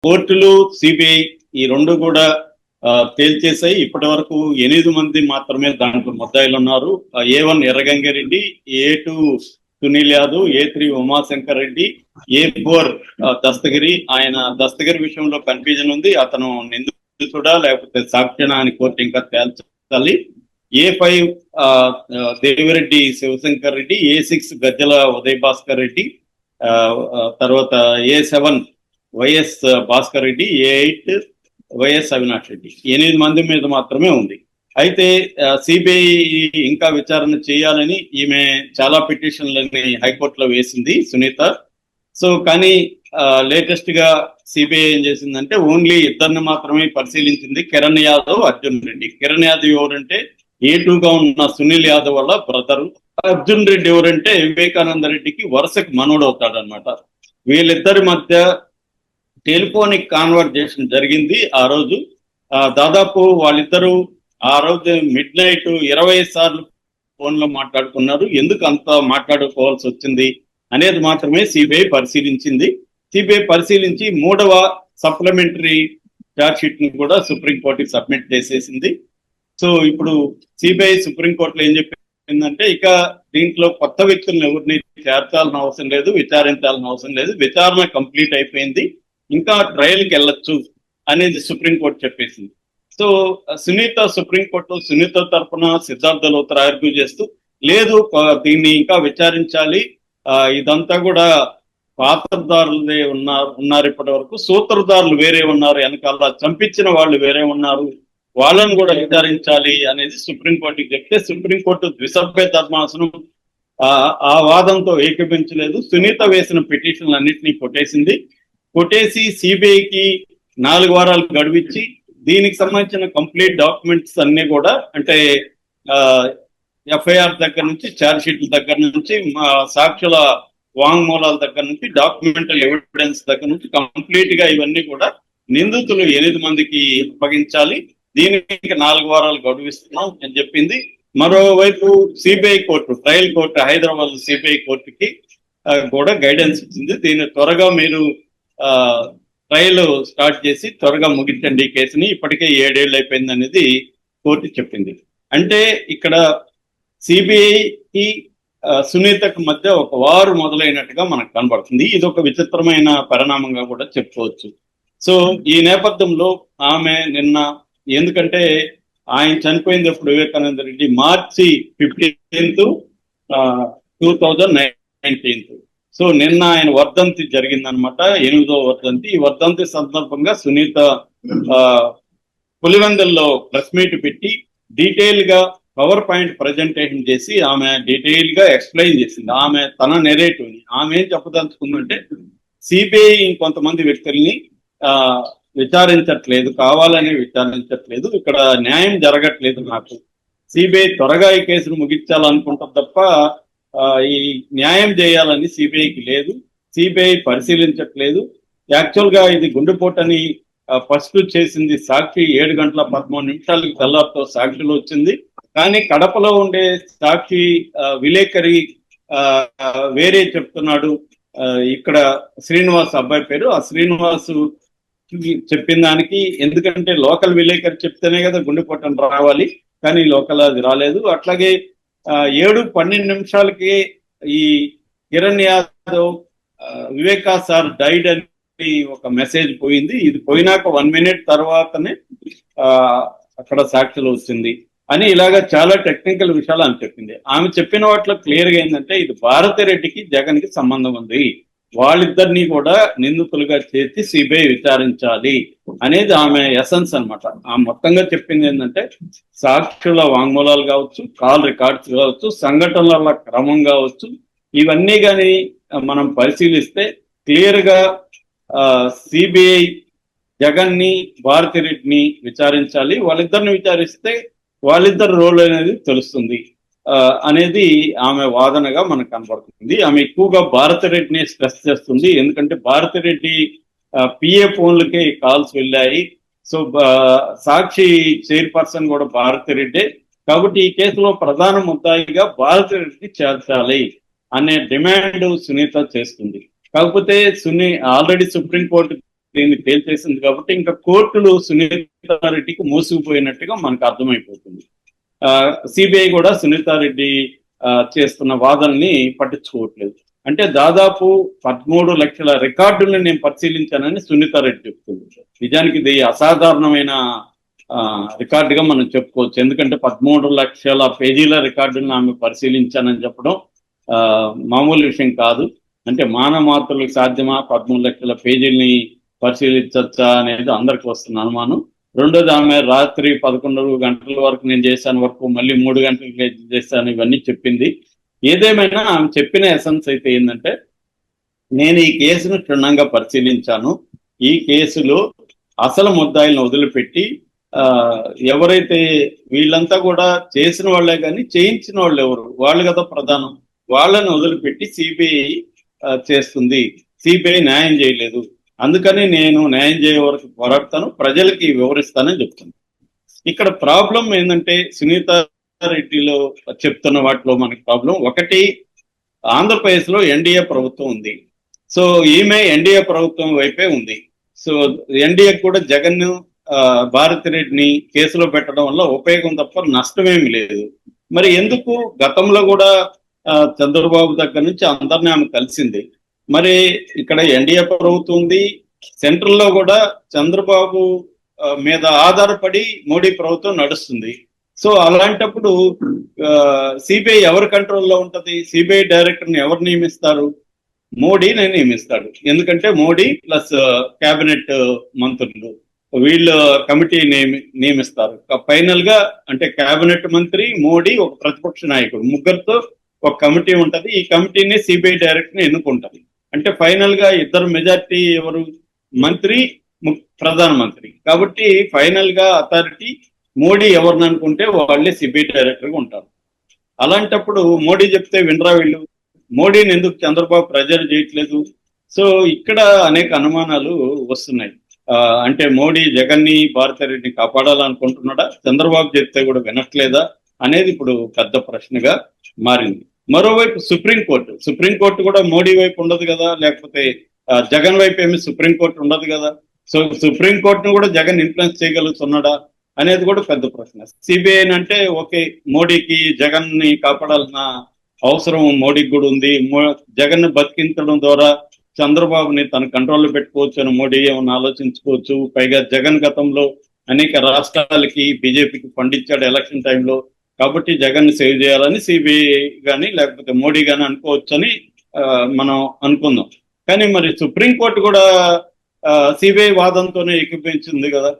కోర్టులు సిబిఐ ఈ రెండు కూడా తేల్చేశాయి. ఇప్పటి వరకు 8 మంది మాత్రమే దాంట్లో ముద్దాయిలు ఉన్నారు. A1 ఎర్రగంగారెడ్డి, A2 Sunil Yadav, A3 Umashankar Reddy, A4 Dastagiri. ఆయన దస్తగిరి విషయంలో కన్ఫ్యూజన్ ఉంది, అతను నిందితుడా లేకపోతే సాక్ష్యనా అని కోర్టు ఇంకా తేల్చాలి. A5 దేవిరెడ్డి శివశంకర్ రెడ్డి, A6 గజ్జల ఉదయ్ భాస్కర్ రెడ్డి, తర్వాత A7 YS Bhaskar Reddy, A8 YS Avinash Reddy. 8 మంది మీద మాత్రమే ఉంది. అయితే సిబిఐ ఇంకా విచారణ చేయాలని ఈమె చాలా పిటిషన్లని హైకోర్టులో వేసింది సునీత. సో కానీ లేటెస్ట్ గా సిబిఐ ఏం చేసిందంటే ఓన్లీ ఇద్దరిని మాత్రమే పరిశీలించింది, కిరణ్ యాదవ్, అర్జున్ రెడ్డి. కిరణ్ యాదవ్ ఎవరంటే A2గా ఉన్న సునీల్ యాదవ్ వల్ల బ్రదరు. అర్జున్ రెడ్డి ఎవరంటే వివేకానంద రెడ్డికి వరుసకు మనోడు అవుతాడు అనమాట. వీళ్ళిద్దరి మధ్య టెలిఫోనిక్ కాన్వర్జేషన్ జరిగింది ఆ రోజు. దాదాపు వాళ్ళిద్దరూ ఆ రోజు మిడ్ నైట్ 20 సార్లు ఫోన్ లో మాట్లాడుకున్నారు. ఎందుకు అంత మాట్లాడుకోవాల్సి వచ్చింది అనేది మాత్రమే సిబిఐ పరిశీలించింది. సిబిఐ పరిశీలించి 3వ సప్లిమెంటరీ ఛార్జ్ షీట్ ని కూడా సుప్రీంకోర్టుకి సబ్మిట్ చేసేసింది. సో ఇప్పుడు సిబిఐ సుప్రీంకోర్టులో ఏం చెప్పిందంటే ఇక దీంట్లో కొత్త వ్యక్తులను ఎవరిని చేర్చాల్సిన అవసరం లేదు, విచారించాల్సిన అవసరం లేదు, విచారణ కంప్లీట్ అయిపోయింది, ఇంకా ట్రయల్కి వెళ్ళొచ్చు అనేది సుప్రీంకోర్టు చెప్పేసింది. సో సుప్రీంకోర్టు సునీత తరఫున సిద్ధార్థ లోత్రా ఆర్గ్యూ చేస్తూ లేదు దీన్ని ఇంకా విచారించాలి, ఇదంతా కూడా పాత్రదారులే ఉన్నారు ఇప్పటి వరకు, సూత్రధారులు వేరే ఉన్నారు, వెనకాల చంపించిన వాళ్ళు వేరే ఉన్నారు, వాళ్ళను కూడా విచారించాలి అనేది సుప్రీంకోర్టుకి చెప్తే సుప్రీంకోర్టు ద్విసభ్య ధర్మాసనం ఆ వాదంతో ఏకీభించలేదు. సునీత వేసిన పిటిషన్లు అన్నింటినీ కొట్టేసి సిబిఐకి 4 వారాలు గడువిచ్చి దీనికి సంబంధించిన కంప్లీట్ డాక్యుమెంట్స్ అన్ని కూడా అంటే ఎఫ్ఐఆర్ దగ్గర నుంచి ఛార్జ్ షీట్ల దగ్గర నుంచి సాక్షుల వాంగ్మూలాల దగ్గర నుంచి డాక్యుమెంటల్ ఎవిడెన్స్ దగ్గర నుంచి కంప్లీట్ గా ఇవన్నీ కూడా నిందితులు 8 మందికి అప్పగించాలి, దీనికి 4 వారాలు గడువిస్తున్నాం అని చెప్పింది. మరోవైపు CBI court, trial court, Hyderabad CBI కోర్టుకి కూడా గైడెన్స్ ఇచ్చింది. దీన్ని త్వరగా మీరు ట్రయల్ స్టార్ట్ చేసి త్వరగా ముగించండి ఈ కేసుని, ఇప్పటికే 7 ఏళ్ళు అయిపోయింది అనేది కోర్టు చెప్పింది. అంటే ఇక్కడ సిబిఐకి సునీతకు మధ్య ఒక వారు మొదలైనట్టుగా మనకు కనబడుతుంది. ఇది ఒక విచిత్రమైన పరిణామంగా కూడా చెప్పుకోవచ్చు. సో ఈ నేపథ్యంలో ఆమె నిన్న, ఎందుకంటే ఆయన చనిపోయింది ఎప్పుడు వివేకానంద రెడ్డి మార్చి 15, 2019. సో నిన్న ఆయన వర్ధంతి జరిగిందనమాట, 8వ వర్ధంతి. ఈ వర్ధంతి సందర్భంగా సునీత పులివెందుల్లో ప్రెస్ మీట్ పెట్టి డీటెయిల్ గా పవర్ పాయింట్ ప్రజెంటేషన్ చేసి ఆమె డీటెయిల్ గా ఎక్స్ప్లెయిన్ చేసింది. ఆమె తన నెరేటివ్ ని ఆమె ఏం చెప్పదలుచుకుందంటే సిబిఐ ఇంకొంతమంది వ్యక్తుల్ని విచారించట్లేదు, కావాలని విచారించట్లేదు, ఇక్కడ న్యాయం జరగట్లేదు, నాకు సిబిఐ త్వరగా ఈ కేసును ముగించాలనుకుంటుంది తప్ప ఈ న్యాయం చేయాలని సిబిఐకి లేదు, సిబిఐ పరిశీలించట్లేదు. యాక్చువల్ గా ఇది గుండెపోటని ఫస్ట్ చేసింది సాక్షి 7 గంటల 13 నిమిషాలకు తెల్లారితో సాక్షిలో వచ్చింది. కానీ కడపలో ఉండే సాక్షి విలేకరి వేరే చెప్తున్నాడు. ఇక్కడ శ్రీనివాస్ అబ్బాయి పేరు, ఆ శ్రీనివాస్ చెప్పిన దానికి, ఎందుకంటే లోకల్ విలేకరి చెప్తేనే కదా గుండెపోటం రావాలి, కానీ లోకల్ అది రాలేదు. అట్లాగే 7:12 నిమిషాలకి ఈ కిరణ్ యాదవ్ వివేకా సార్ డైడ్ అని ఒక మెసేజ్ పోయింది. ఇది పోయినాక 1 మినిట్ తర్వాతనే అక్కడ సాక్షులు వచ్చింది అని ఇలాగా చాలా టెక్నికల్ విషయాలు అని చెప్పింది. ఆమె చెప్పిన వాటిలో క్లియర్ గా ఏంటంటే ఇది భారతిరెడ్డికి జగన్ కి సంబంధం ఉంది, వాళ్ళిద్దరినీ కూడా నిందితులుగా చేర్చి సిబిఐ విచారించాలి అనేది ఆమె ఎసెన్స్ అనమాట. ఆమె మొత్తంగా చెప్పింది ఏంటంటే సాక్షుల వాంగ్మూలాలు కావచ్చు, కాల్ రికార్డ్స్ కావచ్చు, సంఘటనల క్రమం కావచ్చు, ఇవన్నీ కానీ మనం పరిశీలిస్తే క్లియర్ గా సిబిఐ జగన్ ని భారతిరెడ్డిని విచారించాలి, వాళ్ళిద్దరిని విచారిస్తే వాళ్ళిద్దరు రోల్ అనేది తెలుస్తుంది అనేది ఆమె వాదనగా మనకు కనబడుతుంది. ఆమె ఎక్కువగా భారతిరెడ్డిని స్ట్రెస్ చేస్తుంది, ఎందుకంటే భారతిరెడ్డి పిఏ ఫోన్లకే కాల్స్ వెళ్ళాయి. సో సాక్షి చైర్పర్సన్ కూడా భారతిరెడ్డే, కాబట్టి ఈ కేసులో ప్రధాన ముద్దాయిగా భారతిరెడ్డిని చేర్చాలి అనే డిమాండ్ సునీత చేస్తుంది. కాకపోతే ఆల్రెడీ సుప్రీంకోర్టు దీన్ని తేల్చేసింది కాబట్టి ఇంకా కోర్టులు సునీతారెడ్డికి మోసుకుపోయినట్టుగా మనకు అర్థమైపోతుంది. సిబిఐ కూడా సునీతారెడ్డి చేస్తున్న వాదనని పట్టించుకోవట్లేదు. అంటే దాదాపు 13 లక్షల రికార్డులను నేను పరిశీలించానని సునీతారెడ్డి చెప్తుంది. నిజానికి ఇది అసాధారణమైన రికార్డుగా మనం చెప్పుకోవచ్చు. ఎందుకంటే 13 లక్షల పేజీల రికార్డులను ఆమె పరిశీలించానని చెప్పడం మామూలు విషయం కాదు. అంటే మానవ మాతృలకు సాధ్యమా 13 లక్షల పేజీల్ని పరిశీలించచ్చా అనేది అందరికి వస్తున్న అనుమానం. రెండోది, ఆమె రాత్రి 11 గంటల వరకు నేను చేశాను వరకు, మళ్ళీ 3 గంటలకి చేశాను, ఇవన్నీ చెప్పింది. ఏదేమైనా ఆమె చెప్పిన ఎసెన్స్ అయితే ఏంటంటే, నేను ఈ కేసును క్షుణ్ణంగా పరిశీలించాను. ఈ కేసులో అసలు ముద్దాయిలను వదిలిపెట్టి ఎవరైతే వీళ్ళంతా కూడా చేసిన వాళ్ళే కానీ చేయించిన వాళ్ళు ఎవరు, వాళ్ళు కదా ప్రధానం, వాళ్ళని వదిలిపెట్టి సిబిఐ చేస్తుంది. సిబిఐ న్యాయం చేయలేదు, అందుకని నేను న్యాయం చేయ వరకు పోరాడతాను, ప్రజలకి వివరిస్తానని చెప్తాను. ఇక్కడ ప్రాబ్లం ఏంటంటే, సునీత రెడ్డిలో చెప్తున్న వాటిలో మనకి ప్రాబ్లం ఒకటి, ఆంధ్రప్రదేశ్ లో ఎన్డీఏ ప్రభుత్వం ఉంది. సో ఈమె ఎన్డీఏ ప్రభుత్వం వైపే ఉంది. సో ఎన్డీఏ కూడా జగన్ భారతిరెడ్డిని కేసులో పెట్టడం వల్ల ఉపయోగం తప్ప నష్టమేమి లేదు. మరి ఎందుకు గతంలో కూడా చంద్రబాబు దగ్గర నుంచి అందరినీ ఆమె కలిసింది. మరి ఇక్కడ ఎన్డీఏ ప్రభుత్వం ఉంది, సెంట్రల్ లో కూడా చంద్రబాబు మీద ఆధారపడి మోడీ ప్రభుత్వం నడుస్తుంది. సో అలాంటప్పుడు సిబిఐ ఎవరి కంట్రోల్లో ఉంటది? సిబిఐ డైరెక్టర్ని ఎవరు నియమిస్తారు? మోడీని నియమిస్తాడు. ఎందుకంటే మోడీ ప్లస్ కేబినెట్ మంత్రులు వీళ్ళు కమిటీ నియమిస్తారు. ఫైనల్ గా అంటే కేబినెట్ మంత్రి, మోడీ, ఒక ప్రతిపక్ష నాయకుడు, ముగ్గురితో ఒక కమిటీ ఉంటది. ఈ కమిటీని సిబిఐ డైరెక్టర్ ని ఎన్నుకుంటది. అంటే ఫైనల్ గా ఇద్దరు మెజార్టీ ఎవరు? మంత్రి, ప్రధానమంత్రి. కాబట్టి ఫైనల్ గా అథారిటీ మోడీ ఎవరిని అనుకుంటే వాళ్ళే సిబిఐ డైరెక్టర్ గా ఉంటారు. అలాంటప్పుడు మోడీ చెప్తే వినరా వీళ్ళు? మోడీని ఎందుకు చంద్రబాబు ప్రెజర్ చేయట్లేదు? సో ఇక్కడ అనేక అనుమానాలు వస్తున్నాయి. అంటే మోడీ జగన్ ని, భారతిరెడ్డిని కాపాడాలనుకుంటున్నాడా? చంద్రబాబు చెప్తే కూడా వినట్లేదా అనేది ఇప్పుడు పెద్ద ప్రశ్నగా మారింది. మరోవైపు సుప్రీంకోర్టు కూడా మోడీ వైపు ఉండదు కదా, లేకపోతే జగన్ వైపు ఏమి సుప్రీంకోర్టు ఉండదు కదా. సో సుప్రీంకోర్టును కూడా జగన్ ఇన్ఫ్లుయెన్స్ చేయగలుగుతున్నాడా అనేది కూడా పెద్ద ప్రశ్న. సిబిఐ అంటే ఓకే, మోడీకి జగన్ ని కాపాడాల్సిన అవసరం మోడీకి కూడా ఉంది. జగన్ ని బతికించడం ద్వారా చంద్రబాబుని తన కంట్రోల్లో పెట్టుకోవచ్చు అని మోడీ ఏమన్నా ఆలోచించుకోవచ్చు. పైగా జగన్ గతంలో అనేక రాష్ట్రాలకి బీజేపీకి ఫండ్ ఇచ్చాడు ఎలక్షన్ టైంలో, కాబట్టి జగన్ ని సేవ్ చేయాలని సిబిఐ కానీ లేకపోతే మోడీ కానీ అనుకోవచ్చు అని మనం అనుకుందాం. కానీ మరి సుప్రీంకోర్టు కూడా సిబిఐ వాదంతోనే ఏకీభవించింది కదా.